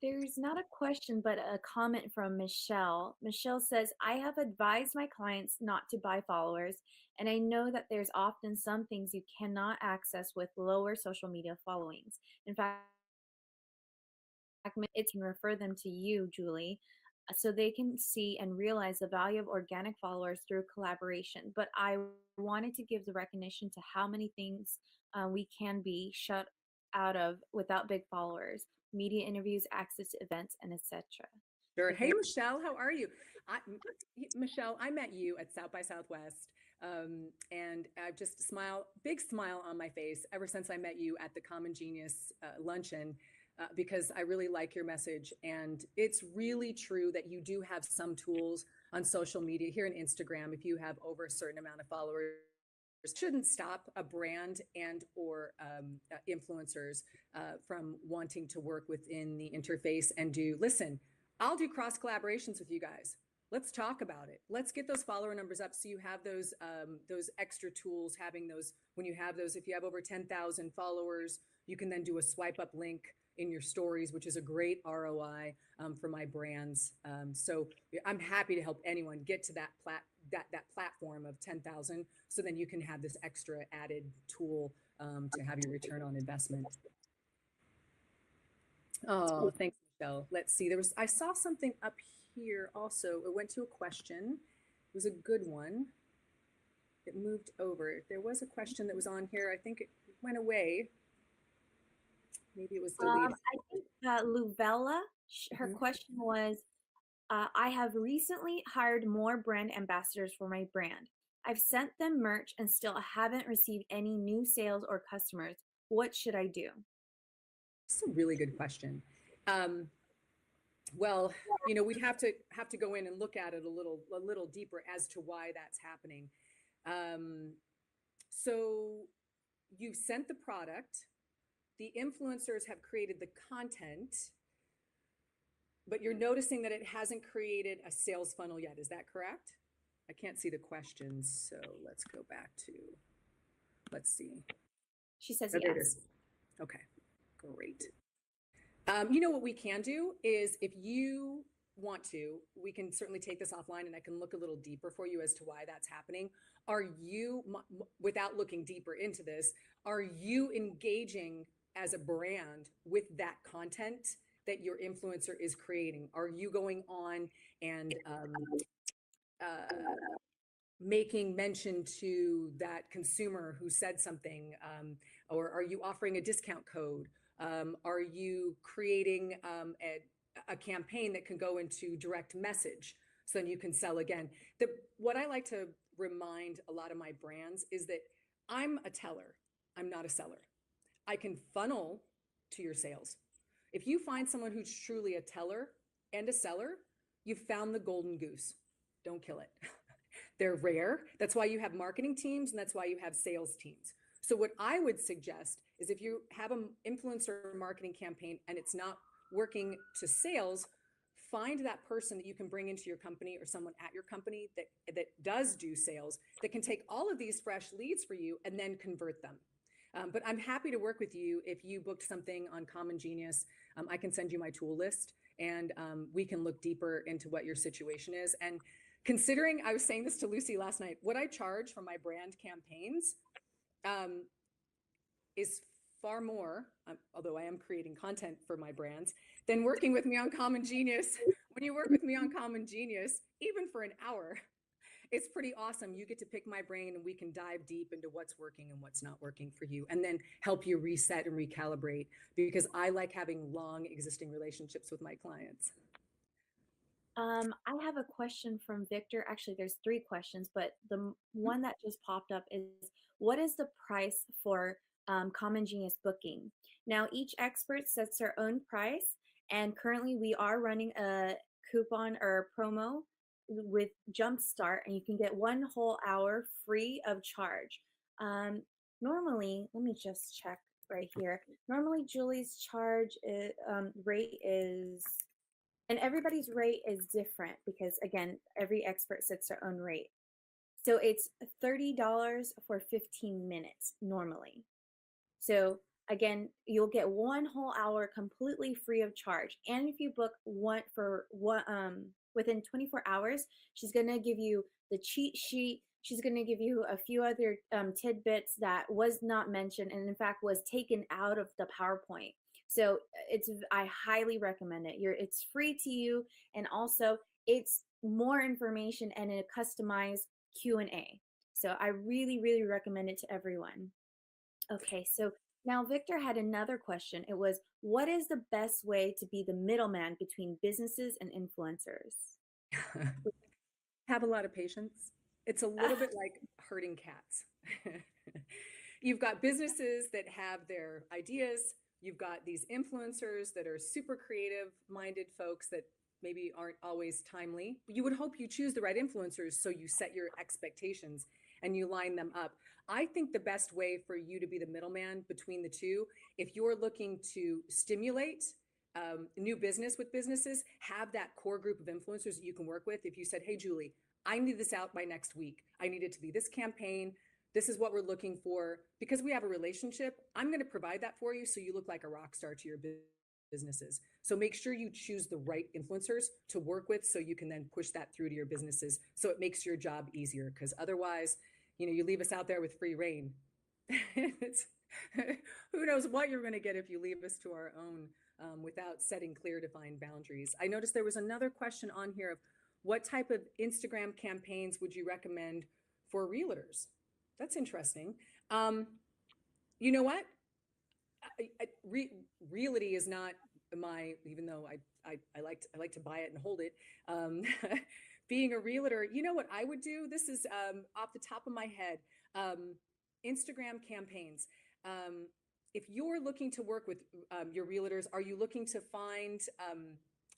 There's not a question, but a comment from Michelle. Michelle says, I have advised my clients not to buy followers, and I know that there's often some things you cannot access with lower social media followings. In fact, it can refer them to you, Julie, so they can see and realize the value of organic followers through collaboration. But I wanted to give the recognition to how many things we can be shut out of without big followers, media interviews, access to events, and etc. Sure. Hey, Michelle, how are you? Michelle, I met you at South by Southwest, and I've just big smile on my face ever since I met you at the CommonGenius luncheon. Because I really like your message. And it's really true that you do have some tools on social media here in Instagram. If you have over a certain amount of followers, shouldn't stop a brand and or influencers from wanting to work within the interface and listen, I'll do cross collaborations with you guys. Let's talk about it. Let's get those follower numbers up so you have those extra tools, having those, when you have those, if you have over 10,000 followers, you can then do a swipe up link in your stories, which is a great ROI for my brands. So I'm happy to help anyone get to that platform of 10,000. So then you can have this extra added tool to have your return on investment. Oh, thanks, Michelle. Let's see. I saw something up here also. It went to a question. It was a good one. It moved over. There was a question that was on here. I think it went away. Maybe it was deleted. I think Luvella, her question was, I have recently hired more brand ambassadors for my brand. I've sent them merch and still haven't received any new sales or customers. What should I do? That's a really good question. Well, we'd have to go in and look at it a little deeper as to why that's happening. So you've sent the product. The influencers have created the content, but you're noticing that it hasn't created a sales funnel yet. Is that correct? I can't see the questions, so let's go back to, let's see. She says yes. Okay, great. What we can do is, if you want to, we can certainly take this offline and I can look a little deeper for you as to why that's happening. Are you, without looking deeper into this, are you engaging as a brand with that content that your influencer is creating? Are you going on and making mention to that consumer who said something? Or are you offering a discount code? Are you creating a campaign that can go into direct message so then you can sell again? What I like to remind a lot of my brands is that I'm a teller, I'm not a seller. I can funnel to your sales. If you find someone who's truly a teller and a seller, you've found the golden goose. Don't kill it. They're rare. That's why you have marketing teams and that's why you have sales teams. So what I would suggest is if you have an influencer marketing campaign and it's not working to sales, find that person that you can bring into your company or someone at your company that does do sales that can take all of these fresh leads for you and then convert them. But I'm happy to work with you if you booked something on CommonGenius. I can send you my tool list and we can look deeper into what your situation is. And considering, I was saying this to Lucy last night, what I charge for my brand campaigns um, is far more, although I am creating content for my brands, than working with me on CommonGenius. When you work with me on CommonGenius, even for an hour, it's pretty awesome. You get to pick my brain and we can dive deep into what's working and what's not working for you, and then help you reset and recalibrate, because I like having long existing relationships with my clients. I have a question from Victor. Actually, there's three questions, but the one that just popped up is, what is the price for Common Genius booking? Now, each expert sets their own price, and currently we are running a coupon or a promo with Jumpstart, and you can get one whole hour free of charge. Um, Normally, let me just check right here. Normally, Julie's charge rate is, and everybody's rate is different because, again, every expert sets their own rate. So it's $30 for 15 minutes normally. So again, you'll get one whole hour completely free of charge. And if you book one for one within 24 hours, she's gonna give you the cheat sheet. She's gonna give you a few other tidbits that was not mentioned and in fact was taken out of the PowerPoint. So I highly recommend it. It's free to you, and also it's more information and a customized Q&A. So I really, really recommend it to everyone. Okay, so now Victor had another question. It was, what is the best way to be the middleman between businesses and influencers? Have a lot of patience. It's a little bit like herding cats. You've got businesses that have their ideas. You've got these influencers that are super creative minded folks that maybe aren't always timely. You would hope you choose the right influencers so you set your expectations and you line them up. I think the best way for you to be the middleman between the two, if you're looking to stimulate new business with businesses, have that core group of influencers that you can work with. If you said, hey, Julie, I need this out by next week. I need it to be this campaign. This is what we're looking for. Because we have a relationship, I'm going to provide that for you so you look like a rock star to your businesses. So make sure you choose the right influencers to work with so you can then push that through to your businesses so it makes your job easier. Because otherwise, you leave us out there with free reign. Who knows what you're going to get if you leave us to our own without setting clear, defined boundaries. I noticed there was another question on here of what type of Instagram campaigns would you recommend for realtors? That's interesting. You know what? Realty is not my, even though I like to buy it and hold it. Being a realtor, you know what I would do? This is off the top of my head. Instagram campaigns. If you're looking to work with your realtors, are you looking to find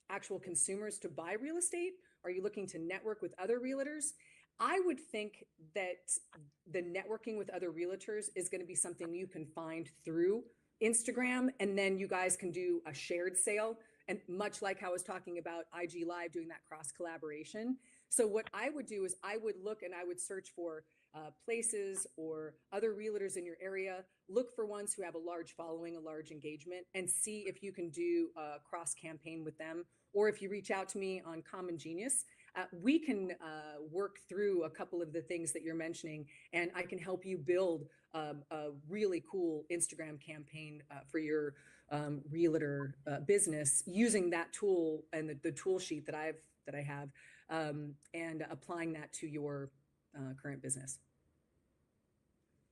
actual consumers to buy real estate? Are you looking to network with other realtors? I would think that the networking with other realtors is going to be something you can find through Instagram, and then you guys can do a shared sale. And much like how I was talking about IG Live doing that cross collaboration. So what I would do is I would look and I would search for places or other realtors in your area. Look for ones who have a large following, a large engagement, and see if you can do a cross campaign with them. Or if you reach out to me on CommonGenius, we can work through a couple of the things that you're mentioning, and I can help you build a really cool Instagram campaign for your realtor business using that tool and the tool sheet that I have, and applying that to your current business.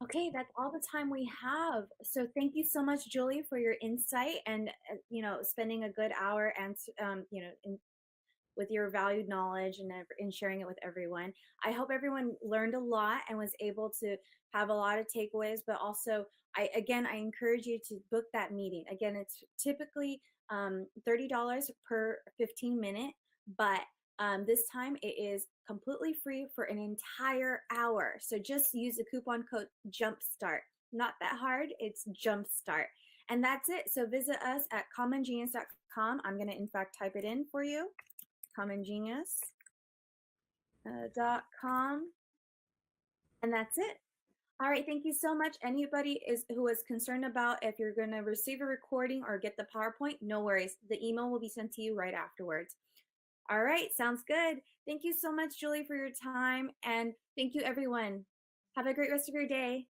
Okay, that's all the time we have. So thank you so much, Julie, for your insight and spending a good hour and with your valued knowledge and sharing it with everyone. I hope everyone learned a lot and was able to have a lot of takeaways, but also I encourage you to book that meeting. Again, it's typically $30 per 15 minute, but this time it is completely free for an entire hour. So just use the coupon code JUMPSTART. Not that hard. It's jumpstart. And that's it. So visit us at commongenius.com. I'm going to, in fact, type it in for you. commongenius.com. And that's it. All right, thank you so much. Anybody who is concerned about if you're going to receive a recording or get the PowerPoint, no worries. The email will be sent to you right afterwards. All right, sounds good. Thank you so much, Julie, for your time. And thank you, everyone. Have a great rest of your day.